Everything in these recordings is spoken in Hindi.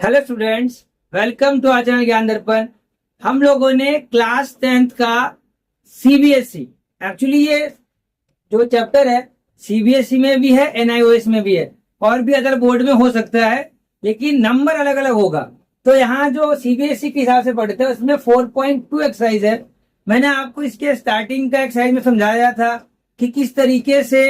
Hello students, welcome to our channel Gyan Darpan. हम लोगों ने क्लास 10th का सीबीएसई, एक्चुअली ये जो चैप्टर है सीबीएसई में भी है, एनआईओएस में भी है और भी अदर बोर्ड में हो सकता है, लेकिन नंबर अलग अलग होगा। तो यहाँ जो सीबीएसई के हिसाब से पढ़ते हैं उसमें 4.2 एक्सरसाइज है। मैंने आपको इसके स्टार्टिंग का एक्सरसाइज में समझाया था कि किस तरीके से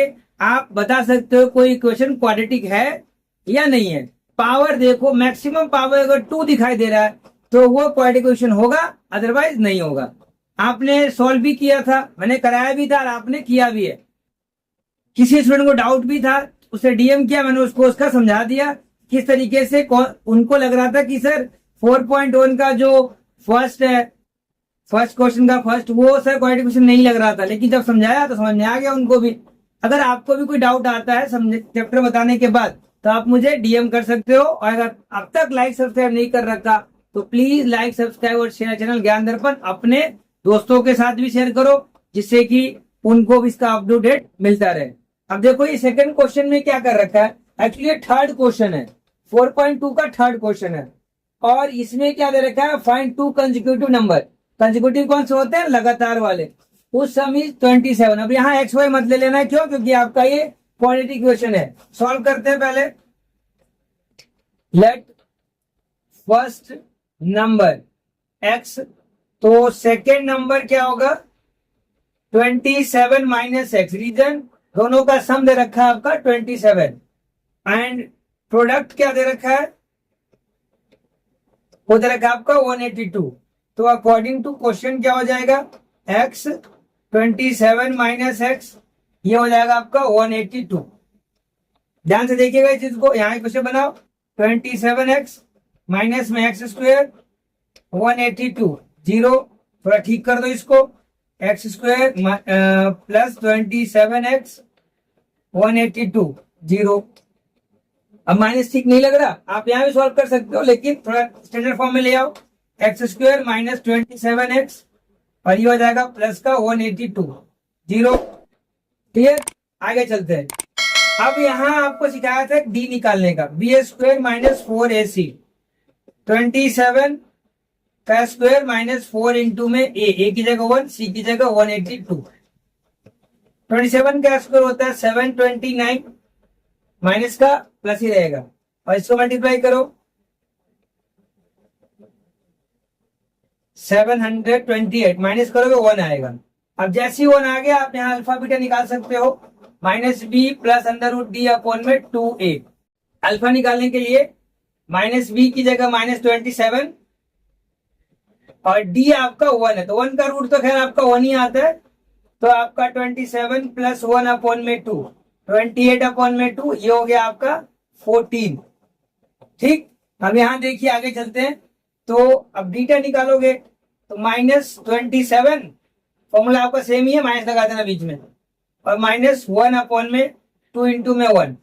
आप बता सकते हो कोई क्वेश्चन क्वाड्रेटिक है या नहीं है। पावर देखो, मैक्सिमम पावर अगर 2 दिखाई दे रहा है तो वो क्वाड्रेटिक क्वेश्चन होगा, अदरवाइज नहीं होगा। आपने सॉल्व भी किया था, मैंने कराया भी था और आपने किया भी है। किसी स्टूडेंट को डाउट भी था, उसे डीएम किया, मैंने उसको उसका समझा दिया किस तरीके से। उनको लग रहा था कि सर 4.1 का जो फर्स्ट है, फर्स्ट क्वेश्चन का फर्स्ट, वो सर क्वाड्रेटिक क्वेश्चन नहीं लग रहा था, लेकिन जब समझाया तो समझ में आ गया उनको भी। अगर आपको भी कोई डाउट आता है चैप्टर बताने के बाद तो आप मुझे डीएम कर सकते हो। और अगर अब तक लाइक सब्सक्राइब नहीं कर रखा तो प्लीज लाइक सब्सक्राइब और शेयर चैनल ज्ञान दर्पण। अपने दोस्तों के साथ भी शेयर करो जिससे कि उनको भी इसका अप टू डेट मिलता रहे। अब देखो ये सेकंड क्वेश्चन में क्या कर रखा है, एक्चुअली थर्ड क्वेश्चन है, 4.2 का थर्ड क्वेश्चन है। और इसमें क्या दे रखा है, फाइंड 2 कंसेक्यूटिव नंबर। कंसेक्यूटिव कौन से होते हैं, लगातार वाले। उस सम इज 27। अब यहाँ एक्स वाई मत ले लेना, क्यों, क्योंकि आपका ये क्वाड्रेटिक इक्वेशन है। सॉल्व करते हैं पहले। लेट फर्स्ट नंबर x, तो सेकेंड नंबर क्या होगा 27 माइनस एक्स। रीजन दोनों का सम दे रखा है आपका 27 एंड प्रोडक्ट क्या दे रखा है, वो दे रखा है आपका 182। तो अकॉर्डिंग टू क्वेश्चन क्या हो जाएगा, x 27 माइनस एक्स, ये हो जाएगा आपका 182। ध्यान से देखिएगा इस चीज को, यहाँ क्वेश्चन बनाओ। 27x माइनस में एक्स स्क्वायर 182 जीरो, थोड़ा ठीक कर दो इसको। X square plus 27x 182 zero. अब माइनस ठीक नहीं लग रहा, आप यहाँ भी सॉल्व कर सकते हो, लेकिन थोड़ा स्टैंडर्ड फॉर्म में ले आओ। एक्स स्क्वायर माइनस 27x और ये हो जाएगा प्लस का 182 जीरो। क्लियर, आगे चलते हैं। अब यहां आपको सिखाया था डी निकालने का, बी स्क्वायर माइनस 4ac। 27 का स्क्वायर माइनस 4 इंटू में ए की जगह 1, सी की जगह 182। 27 का स्क्वायर होता है 729, माइनस का प्लस ही रहेगा, और इसको मल्टीप्लाई करो 728, माइनस करोगे 1 आएगा। अब जैसे ही 1 आ गया आप यहाँ अल्फा बीटा निकाल सकते हो, minus B plus under root D upon में 2a। अल्फा निकालने के लिए माइनस बी की जगह माइनस 27 और डी आपका 1 है, तो 1 का रूट तो खैर आपका 1 ही आता है, तो आपका 27 प्लस 1 अपॉन में 2, 28 अपॉन में 2, ये हो गया आपका 14। ठीक, अब यहां देखिए आगे चलते हैं। तो अब बीटा निकालोगे तो माइनस 27, फॉर्मूला आपका सेम ही है, माइनस लगा देना बीच में, और माइनस 1 अपॉन में 2 इंटू में 1,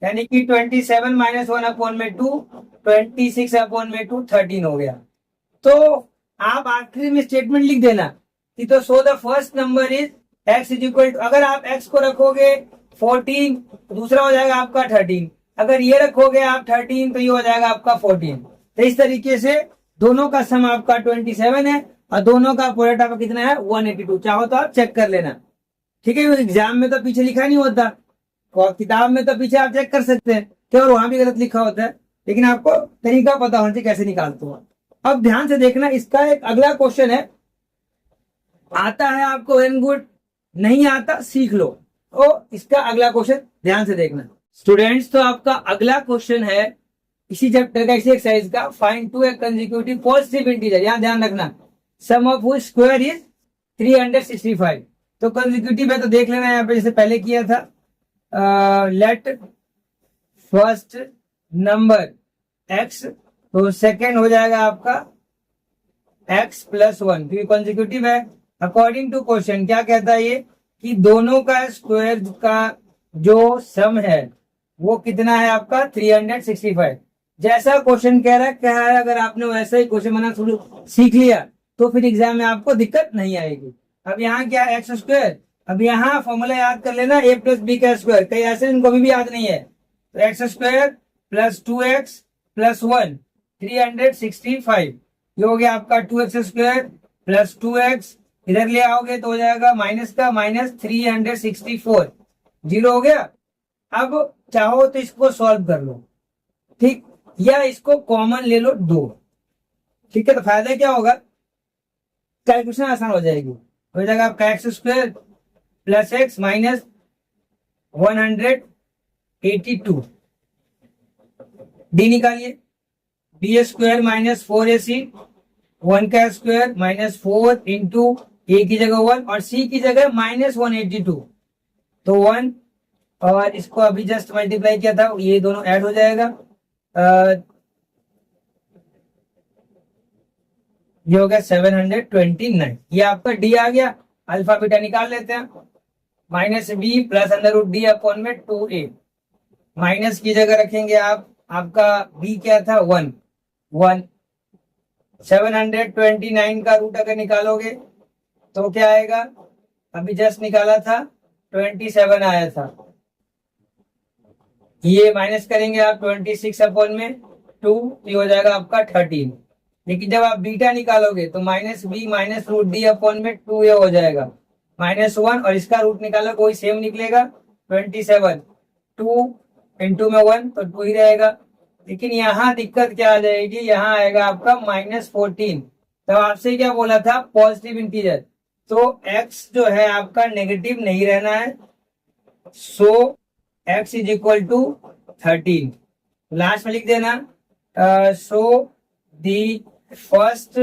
यानी कि 27 माइनस 1 अपॉन में 2, 26 अपॉन में 2, 13 हो गया। तो आप आखिरी में स्टेटमेंट लिख देना कि तो so the first number is x is equal to, अगर आप x को रखोगे 14 तो दूसरा हो जाएगा आपका 13, अगर ये रखोगे आप 13 तो ये हो जाएगा आपका 14। तो इस तरीके से दोनों का सम आपका 27 है और दोनों का प्रोडक्ट आपका कितना है 182। चाहो तो आप चेक कर लेना, ठीक है। एग्जाम में तो पीछे लिखा नहीं होता, और किताब में तो पीछे आप चेक कर सकते हैं कि और वहां भी गलत लिखा होता है, लेकिन आपको तरीका पता होना चाहिए कैसे निकालते हो। अब ध्यान से देखना, इसका एक अगला क्वेश्चन है, आता है आपको वेरी गुड, नहीं आता सीख लो। तो इसका अगला क्वेश्चन ध्यान से देखना स्टूडेंट्स। तो आपका अगला क्वेश्चन है इसी चैप्टर का, इसी एक्सरसाइज का, फाइंड 2 कंसेक्यूटिव पॉजिटिव इंटीजर। यहाँ ध्यान रखना, सम ऑफ व्हिच स्क्वायर इज 365। तो कंसेक्यूटिव है तो देख लेना यहाँ पे जैसे पहले किया था। लेट फर्स्ट नंबर x, तो सेकेंड हो जाएगा आपका x प्लस 1, क्योंकि कंसेक्यूटिव है। अकॉर्डिंग टू क्वेश्चन क्या कहता है ये, कि दोनों का स्क्वायर का जो सम है वो कितना है आपका 365। जैसा क्वेश्चन कह रहा है अगर आपने वैसा ही क्वेश्चन बनाना सीख लिया तो फिर एग्जाम में आपको दिक्कत नहीं आएगी। अब यहाँ क्या है एक्स स्क्वायर, अब यहाँ फॉर्मूला याद कर लेना a प्लस बी का स्क्वायर, कई ऐसे इनको भी याद नहीं है। तो x square plus 2x plus 1 365, ये हो गया आपका 2x² प्लस 2x, इधर ले आओगे तो हो जाएगा माइनस का माइनस 364, जीरो हो गया। अब चाहो तो इसको सॉल्व कर लो, ठीक, या इसको कॉमन ले लो 2, ठीक है। तो फायदा क्या होगा, कैलकुलेशन आसान हो जाएगी। हो जाएगा आपका x² plus x minus 182, D निकालिए, b² माइनस 4ac, 1 का स्क्वायर माइनस 4 इंटू a की जगह 1 और c की जगह माइनस 182, तो 1 और इसको अभी जस्ट मल्टीप्लाई किया था, ये दोनों ऐड हो जाएगा। ये हो गया 729, ये आपका डी आ गया। अल्फा बीटा निकाल लेते हैं, minus B plus under root D upon में 2a, माइनस की जगह रखेंगे आप, आपका b क्या था 1, 729 का रूट अगर निकालोगे तो क्या आएगा, अभी जस्ट निकाला था 27 आया था, ये माइनस करेंगे आप 26 अपॉन में 2, ये हो जाएगा आपका 13। लेकिन जब आप बीटा निकालोगे तो minus B minus root D upon में 2 ये हो जाएगा माइनस 1, और इसका रूट निकालोगे वही सेम निकलेगा 27, 2 इंटू में 1 तो 2 ही रहेगा। लेकिन यहाँ दिक्कत क्या आ जाएगी, यहाँ आएगा आपका माइनस 14, तो आपसे क्या बोला था पॉजिटिव इंटीजर, तो x जो है आपका नेगेटिव नहीं रहना है, so x is equal to 13, last में लिख देना, so the first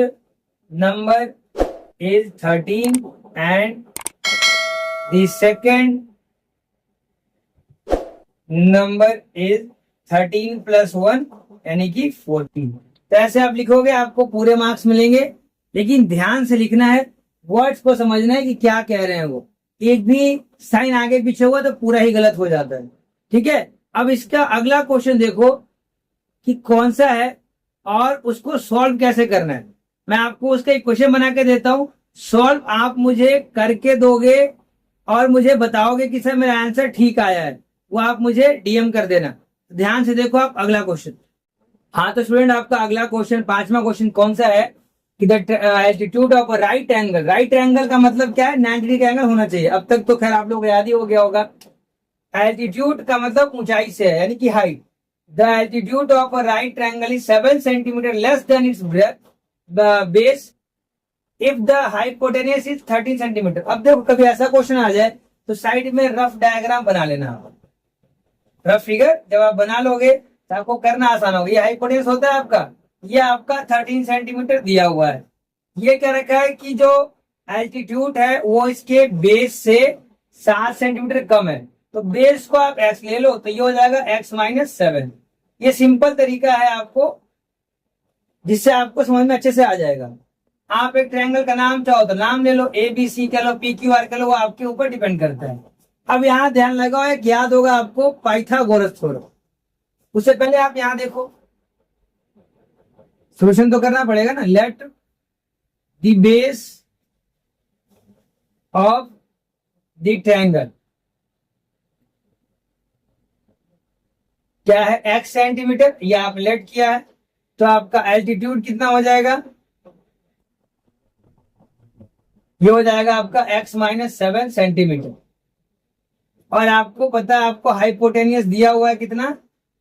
number is 13 and the second number is 13 plus 1 यानी कि 14। तो ऐसे आप लिखोगे आपको पूरे मार्क्स मिलेंगे, लेकिन ध्यान से लिखना है, वर्ड्स को समझना है कि क्या कह रहे हैं वो, एक भी साइन आगे पीछे हुआ तो पूरा ही गलत हो जाता है, ठीक है। अब इसका अगला क्वेश्चन देखो कि कौन सा है और उसको सॉल्व कैसे करना है। मैं आपको उसका एक क्वेश्चन बना के देता हूं, सॉल्व आप मुझे करके दोगे और मुझे बताओगे कि सर मेरा आंसर ठीक आया है, वो आप मुझे डीएम कर देना। ध्यान से देखो आप अगला क्वेश्चन। हाँ तो स्टूडेंट आपका अगला क्वेश्चन, पांचवा क्वेश्चन कौन सा है कि the altitude of right angle, right angle का मतलब क्या है, 90 डिग्री का एंगल होना चाहिए। अब तक तो खैर आप लोग याद ही हो गया होगा। एल्टीट्यूड का मतलब ऊंचाई से है, यानी कि height. The altitude of a right triangle is 7 centimetre less than it's base if the hypotenuse is 13 centimetre. अब देखो कभी ऐसा क्वेश्चन आ जाए तो साइड में रफ डायग्राम बना लेना, रफ फिगर जब आप बना लोगे तो आपको करना आसान होगा। ये हाइपोटेन्यूस होता है आपका, ये आपका 13 सेंटीमीटर दिया हुआ है। ये क्या रखा है कि जो एल्टीट्यूड है वो इसके बेस से 7 सेंटीमीटर कम है, तो बेस को आप x ले लो तो ये हो जाएगा x माइनस 7। ये सिंपल तरीका है आपको, जिससे आपको समझ में अच्छे से आ जाएगा। आप एक ट्रायंगल का नाम चाहो तो नाम ले लो, ABC कह लो, PQR कह लो, वो आपके ऊपर डिपेंड करता है। अब यहाँ ध्यान लगाओ, एक याद होगा आपको पाइथागोरस थ्योरम। उससे पहले आप यहाँ देखो, सोल्यूशन तो करना पड़ेगा ना। Let the base of the triangle क्या है, x सेंटीमीटर, या आप लेट किया है तो आपका एल्टीट्यूड कितना हो जाएगा, ये हो जाएगा आपका x माइनस 7 सेंटीमीटर। और आपको पता है आपको हाइपोटेनियस दिया हुआ है कितना,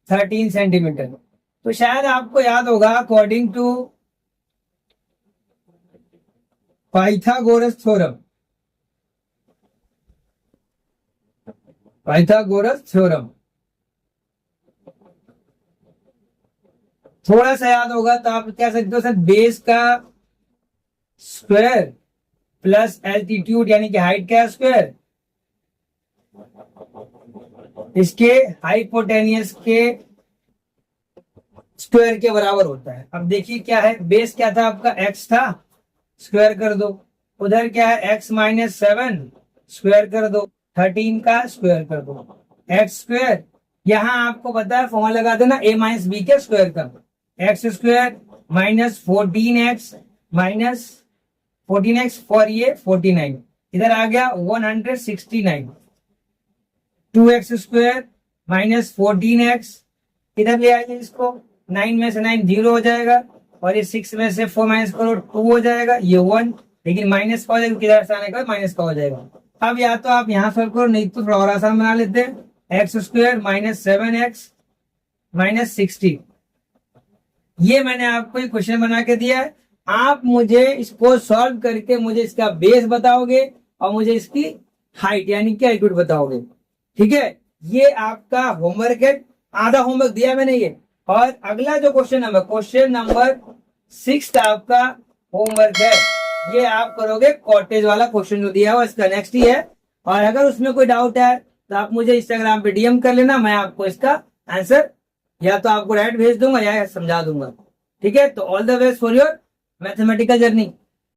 13 सेंटीमीटर। तो शायद आपको याद होगा according to Pythagoras theorem, Pythagoras theorem थोड़ा सा याद होगा तो आप कह सकते हो सर बेस का स्क्वायर प्लस एल्टीट्यूड यानी कि हाइट का स्क्वायर इसके हाइपोटेनियस के स्क्वायर के बराबर होता है। अब देखिए क्या है, बेस क्या था आपका, x था, स्क्वायर कर दो, उधर क्या है x माइनस 7 स्क्वायर कर दो, 13 का स्क्वायर कर दो, एक्स स्क्वायर। यहाँ आपको पता है फॉर्मूला लगा देना a माइनस बी के स्क्वायर का, x square minus 14x minus 14x for ये 49, इधर आ गया 169, 2x स्क्वायर माइनस 14x, इधर ले आइए इसको 9 में से 9 0 हो जाएगा, और ये 6 में से 4 माइनस करो 2 हो जाएगा, ये 1, लेकिन माइनस का हो जाएगा, किधर से आने का माइनस का हो जाएगा। अब या तो आप यहाँ सॉल्व करो, नहीं तो थोड़ा और आसान बना लेते हैं। X square minus 7x minus 60, ये मैंने आपको एक क्वेश्चन बना के दिया है। आप मुझे इसको सॉल्व करके मुझे इसका बेस बताओगे और मुझे इसकी हाइट यानी कि एल्टीट्यूड बताओगे, ठीक है। ये आपका होमवर्क है, आधा होमवर्क दिया मैंने ये। और अगला जो क्वेश्चन नंबर 6 आपका होमवर्क है, ये आप करोगे कॉटेज वाला क्वेश्चन जो दिया हुआ इसका नेक्स्ट ही है। और अगर उसमें कोई डाउट है तो आप मुझे इंस्टाग्राम पे डीएम कर लेना, मैं आपको इसका आंसर या तो आपको डायरेक्ट भेज दूंगा या समझा दूंगा, ठीक है। तो all the best for your mathematical journey.